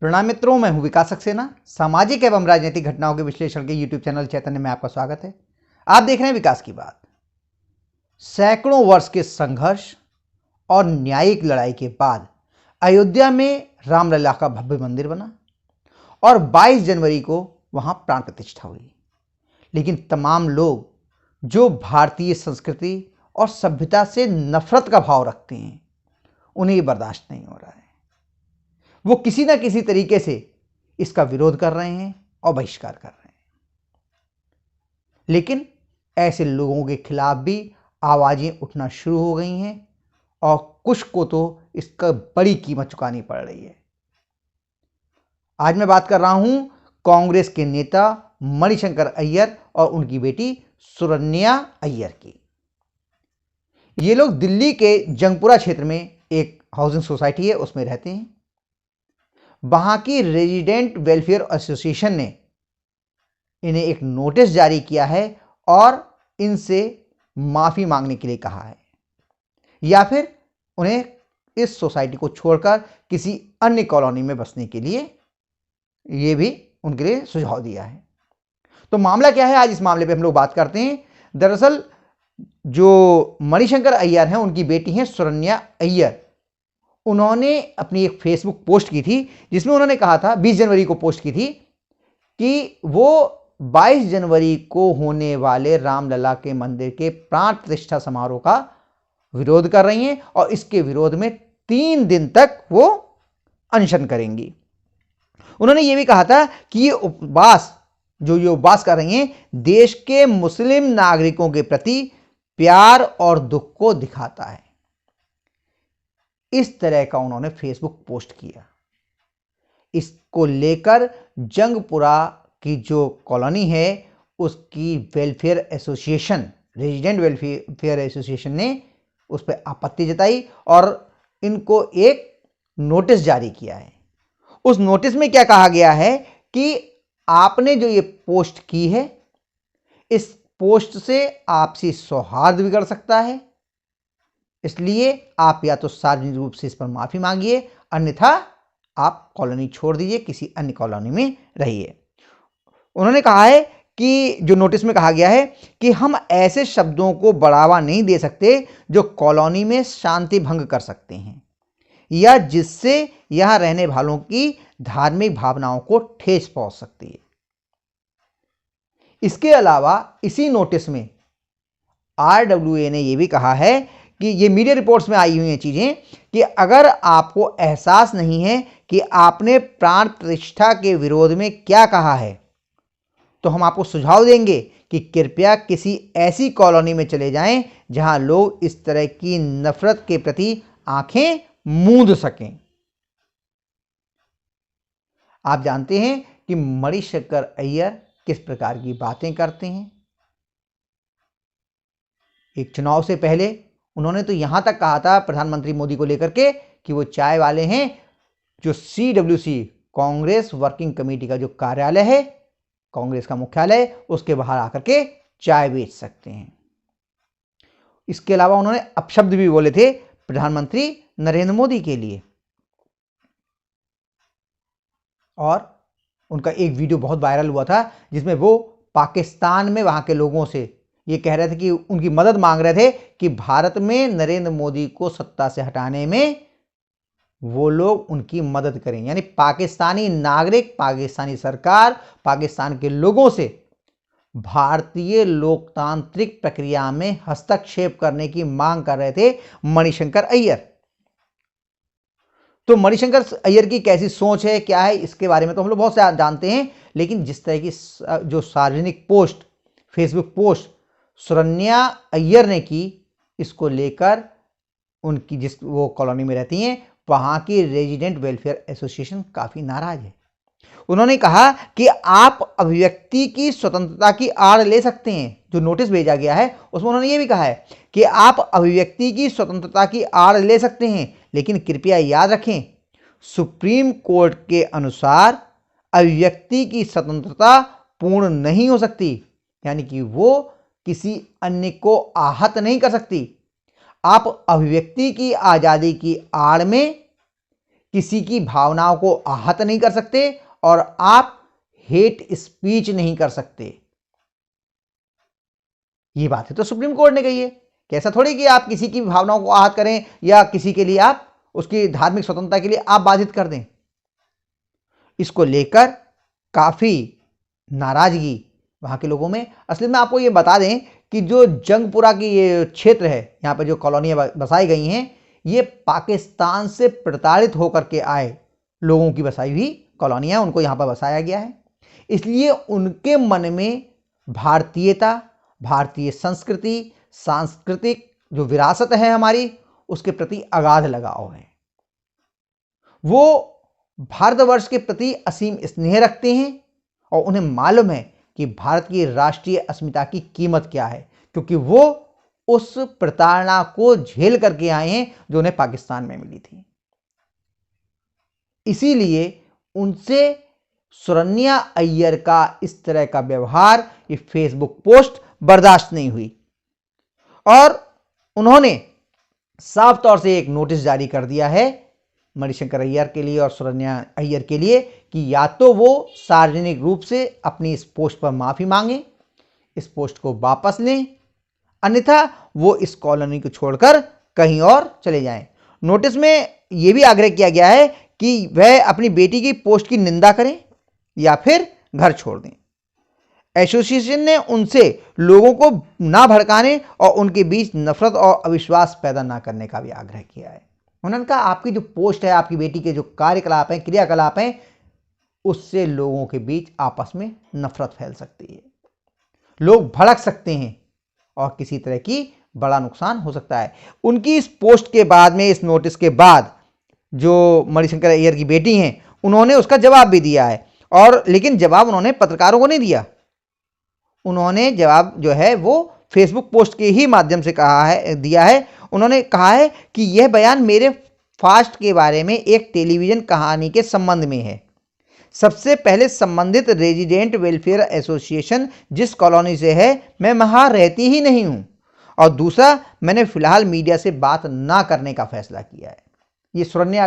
प्रणाम मित्रों, मैं हूं विकास सक्सेना। सामाजिक एवं राजनीतिक घटनाओं के विश्लेषण के यूट्यूब चैनल चैतन्य में आपका स्वागत है। आप देख रहे हैं विकास की बात। सैकड़ों वर्ष के संघर्ष और न्यायिक लड़ाई के बाद अयोध्या में रामलला का भव्य मंदिर बना और 22 जनवरी को वहां प्राण प्रतिष्ठा हुई। लेकिन तमाम लोग जो भारतीय संस्कृति और सभ्यता से नफरत का भाव रखते हैं, उन्हें ये बर्दाश्त नहीं हो रहा है। वो किसी ना किसी तरीके से इसका विरोध कर रहे हैं और बहिष्कार कर रहे हैं। लेकिन ऐसे लोगों के खिलाफ भी आवाजें उठना शुरू हो गई हैं और कुछ को तो इसका बड़ी कीमत चुकानी पड़ रही है। आज मैं बात कर रहा हूं कांग्रेस के नेता मणिशंकर अय्यर और उनकी बेटी सुरन्या अय्यर की। ये लोग दिल्ली के जंगपुरा क्षेत्र में एक हाउसिंग सोसाइटी है, उसमें रहते हैं। वहां की रेजिडेंट वेलफेयर एसोसिएशन ने इन्हें एक नोटिस जारी किया है और इनसे माफी मांगने के लिए कहा है, या फिर उन्हें इस सोसाइटी को छोड़कर किसी अन्य कॉलोनी में बसने के लिए यह भी उनके लिए सुझाव दिया है। तो मामला क्या है, आज इस मामले पे हम लोग बात करते हैं। दरअसल जो मणिशंकर अय्यर हैं, उनकी बेटी हैं सुरन्या अय्यर। उन्होंने अपनी एक फेसबुक पोस्ट की थी जिसमें उन्होंने कहा था, 20 जनवरी को पोस्ट की थी कि वो 22 जनवरी को होने वाले रामलला के मंदिर के प्राण प्रतिष्ठा समारोह का विरोध कर रही हैं और इसके विरोध में 3 दिन तक वो अनशन करेंगी। उन्होंने ये भी कहा था कि ये उपवास कर रही हैं देश के मुस्लिम नागरिकों के प्रति प्यार और दुख को दिखाता है। इस तरह का उन्होंने फेसबुक पोस्ट किया। इसको लेकर जंगपुरा की जो कॉलोनी है उसकी welfare association, resident welfare association ने उस पर आपत्ति जताई और इनको एक नोटिस जारी किया है। उस नोटिस में क्या कहा गया है कि आपने जो ये पोस्ट की है, इस पोस्ट से आपसी सौहार्द बिगड़ सकता है, इसलिए आप या तो सार्वजनिक रूप से इस पर माफी मांगिए, अन्यथा आप कॉलोनी छोड़ दीजिए, किसी अन्य कॉलोनी में रहिए। उन्होंने कहा है कि जो नोटिस में कहा गया है कि हम ऐसे शब्दों को बढ़ावा नहीं दे सकते जो कॉलोनी में शांति भंग कर सकते हैं या जिससे यहां रहने वालों की धार्मिक भावनाओं को ठेस पहुंच सकती है। इसके अलावा इसी नोटिस में RWA ने यह भी कहा है कि ये मीडिया रिपोर्ट्स में आई हुई हैं चीजें कि अगर आपको एहसास नहीं है कि आपने प्राण प्रतिष्ठा के विरोध में क्या कहा है, तो हम आपको सुझाव देंगे कि कृपया किसी ऐसी कॉलोनी में चले जाएं जहां लोग इस तरह की नफरत के प्रति आंखें मूंद सकें। आप जानते हैं कि मणिशंकर अय्यर किस प्रकार की बातें करते हैं। एक चुनाव से पहले उन्होंने तो यहां तक कहा था प्रधानमंत्री मोदी को लेकर के कि वो चाय वाले हैं जो CWC कांग्रेस वर्किंग कमेटी का जो कार्यालय है, कांग्रेस का मुख्यालय, उसके बाहर आकर के चाय बेच सकते हैं। इसके अलावा उन्होंने अपशब्द भी बोले थे प्रधानमंत्री नरेंद्र मोदी के लिए। और उनका एक वीडियो बहुत वायरल हुआ था जिसमें वो पाकिस्तान में वहां के लोगों से ये कह रहे थे कि उनकी मदद मांग रहे थे कि भारत में नरेंद्र मोदी को सत्ता से हटाने में वो लोग उनकी मदद करें। यानी पाकिस्तानी नागरिक, पाकिस्तानी सरकार, पाकिस्तान के लोगों से भारतीय लोकतांत्रिक प्रक्रिया में हस्तक्षेप करने की मांग कर रहे थे मणिशंकर अय्यर। तो मणिशंकर अय्यर की कैसी सोच है, क्या है, इसके बारे में तो हम लोग बहुत से जानते हैं। लेकिन जिस तरह की जो सार्वजनिक पोस्ट, फेसबुक पोस्ट सुरन्या अय्यर ने की, इसको लेकर उनकी जिस वो कॉलोनी में रहती हैं वहां की रेजिडेंट वेलफेयर एसोसिएशन काफी नाराज है। उन्होंने कहा कि आप अभिव्यक्ति की स्वतंत्रता की आड़ ले सकते हैं। जो नोटिस भेजा गया है उसमें उन्होंने ये भी कहा है कि आप अभिव्यक्ति की स्वतंत्रता की आड़ ले सकते हैं, लेकिन कृपया याद रखें, सुप्रीम कोर्ट के अनुसार अभिव्यक्ति की स्वतंत्रता पूर्ण नहीं हो सकती, यानी कि वो किसी अन्य को आहत नहीं कर सकती। आप अभिव्यक्ति की आजादी की आड़ में किसी की भावनाओं को आहत नहीं कर सकते और आप हेट स्पीच नहीं कर सकते। ये बात है तो सुप्रीम कोर्ट ने कही है कि ऐसा थोड़ी कि आप किसी की भावनाओं को आहत करें या किसी के लिए आप उसकी धार्मिक स्वतंत्रता के लिए आप बाधित कर दें। इसको लेकर काफी नाराजगी वहां के लोगों में। असली में आपको ये बता दें कि जो जंगपुरा की ये क्षेत्र है, यहाँ पर जो कॉलोनियां बसाई गई हैं, ये पाकिस्तान से प्रताड़ित होकर के आए लोगों की बसाई हुई कॉलोनियां, उनको यहाँ पर बसाया गया है। इसलिए उनके मन में भारतीयता, भारतीय संस्कृति, सांस्कृतिक जो विरासत है हमारी, उसके प्रति अगाध लगाव है। वो भारतवर्ष के प्रति असीम स्नेह रखते हैं और उन्हें मालूम है कि भारत की राष्ट्रीय अस्मिता की कीमत क्या है, क्योंकि वो उस प्रताड़ना को झेल करके आए हैं जो उन्हें पाकिस्तान में मिली थी। इसीलिए उनसे सुरन्या अय्यर का इस तरह का व्यवहार, ये फेसबुक पोस्ट बर्दाश्त नहीं हुई और उन्होंने साफ तौर से एक नोटिस जारी कर दिया है मणिशंकर अय्यर के लिए और सुरन्या अय्यर के लिए कि या तो वो सार्वजनिक रूप से अपनी इस पोस्ट पर माफी मांगे, इस पोस्ट को वापस लें, अन्यथा वो इस कॉलोनी को छोड़कर कहीं और चले जाएं। नोटिस में यह भी आग्रह किया गया है कि वह अपनी बेटी की पोस्ट की निंदा करें या फिर घर छोड़ दें। एसोसिएशन ने उनसे लोगों को ना भड़काने और उनके बीच नफरत और अविश्वास पैदा ना करने का भी आग्रह किया है। उन्होंने कहा आपकी जो पोस्ट है, आपकी बेटी के जो कार्यकलाप हैं, क्रियाकलाप हैं, उससे लोगों के बीच आपस में नफरत फैल सकती है, लोग भड़क सकते हैं और किसी तरह की बड़ा नुकसान हो सकता है। उनकी इस पोस्ट के बाद में, इस नोटिस के बाद, जो मणिशंकर अय्यर की बेटी हैं, उन्होंने उसका जवाब भी दिया है और लेकिन जवाब उन्होंने पत्रकारों को नहीं दिया। उन्होंने जवाब जो है वो फेसबुक पोस्ट के ही माध्यम से दिया है। उन्होंने कहा है कि यह बयान मेरे फास्ट के बारे में एक टेलीविजन कहानी के संबंध में है। सबसे पहले संबंधित रेजिडेंट वेलफेयर एसोसिएशन जिस कॉलोनी से है, मैं वहां रहती ही नहीं हूं, और दूसरा, मैंने फिलहाल मीडिया से बात ना करने का फैसला किया है। ये सुरन्या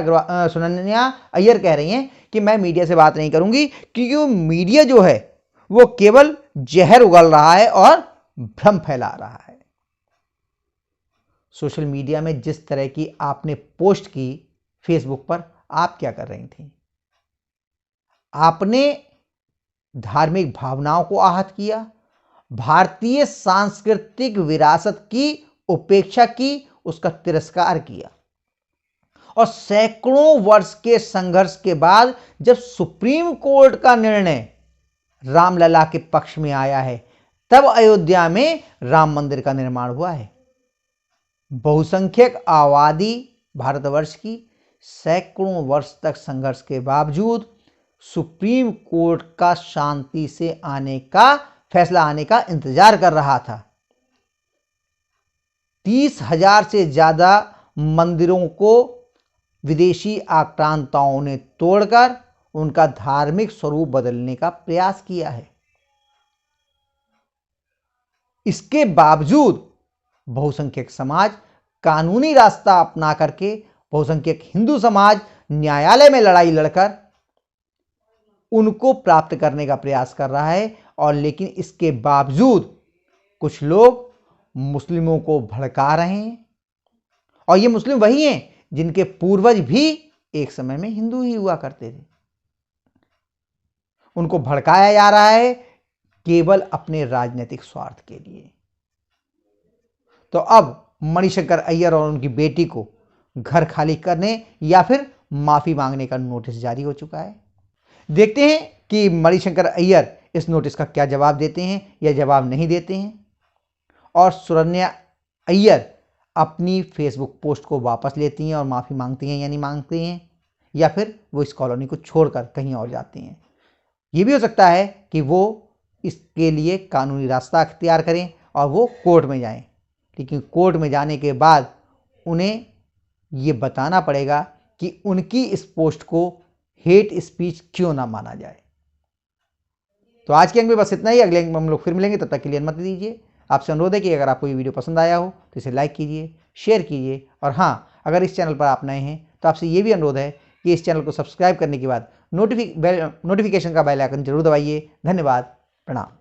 अय्यर कह रही हैं कि मैं मीडिया से बात नहीं करूंगी क्योंकि मीडिया जो है वो केवल जहर उगल रहा है और भ्रम फैला रहा है। सोशल मीडिया में जिस तरह की आपने पोस्ट की फेसबुक पर, आप क्या कर रही थी? आपने धार्मिक भावनाओं को आहत किया, भारतीय सांस्कृतिक विरासत की उपेक्षा की, उसका तिरस्कार किया और सैकड़ों वर्ष के संघर्ष के बाद जब सुप्रीम कोर्ट का निर्णय रामलला के पक्ष में आया है, तब अयोध्या में राम मंदिर का निर्माण हुआ है। बहुसंख्यक आबादी भारतवर्ष की सैकड़ों वर्ष तक संघर्ष के बावजूद सुप्रीम कोर्ट का शांति से फैसला आने का इंतजार कर रहा था। 30,000 से ज्यादा मंदिरों को विदेशी आक्रांताओं ने तोड़कर उनका धार्मिक स्वरूप बदलने का प्रयास किया है। इसके बावजूद बहुसंख्यक समाज कानूनी रास्ता अपना करके, बहुसंख्यक हिंदू समाज न्यायालय में लड़ाई लड़कर उनको प्राप्त करने का प्रयास कर रहा है। और लेकिन इसके बावजूद कुछ लोग मुस्लिमों को भड़का रहे हैं, और ये मुस्लिम वही हैं जिनके पूर्वज भी एक समय में हिंदू ही हुआ करते थे। उनको भड़काया जा रहा है केवल अपने राजनीतिक स्वार्थ के लिए। तो अब मणिशंकर अय्यर और उनकी बेटी को घर खाली करने या फिर माफी मांगने का नोटिस जारी हो चुका है। देखते हैं कि मणिशंकर अय्यर इस नोटिस का क्या जवाब देते हैं या जवाब नहीं देते हैं, और सुरन्या अय्यर अपनी फेसबुक पोस्ट को वापस लेती हैं और माफी मांगती हैं या नहीं मांगती हैं, या फिर वो इस कॉलोनी को छोड़कर कहीं और जाती हैं। ये भी हो सकता है कि वो इसके लिए कानूनी रास्ता अख्तियार करें और वो कोर्ट में जाएं, लेकिन कोर्ट में जाने के बाद उन्हें ये बताना पड़ेगा कि उनकी इस पोस्ट को हेट स्पीच क्यों ना माना जाए। तो आज के अंक में बस इतना ही। अगले अंक में हम लोग फिर मिलेंगे, तब तक के लिए अनुमति दीजिए। आपसे अनुरोध है कि अगर आपको ये वीडियो पसंद आया हो तो इसे लाइक कीजिए, शेयर कीजिए, और हाँ, अगर इस चैनल पर आप नए हैं तो आपसे ये भी अनुरोध है कि इस चैनल को सब्सक्राइब करने के बाद नोटिफिकेशन का बेल आइकन जरूर दबाइए। धन्यवाद। प्रणाम।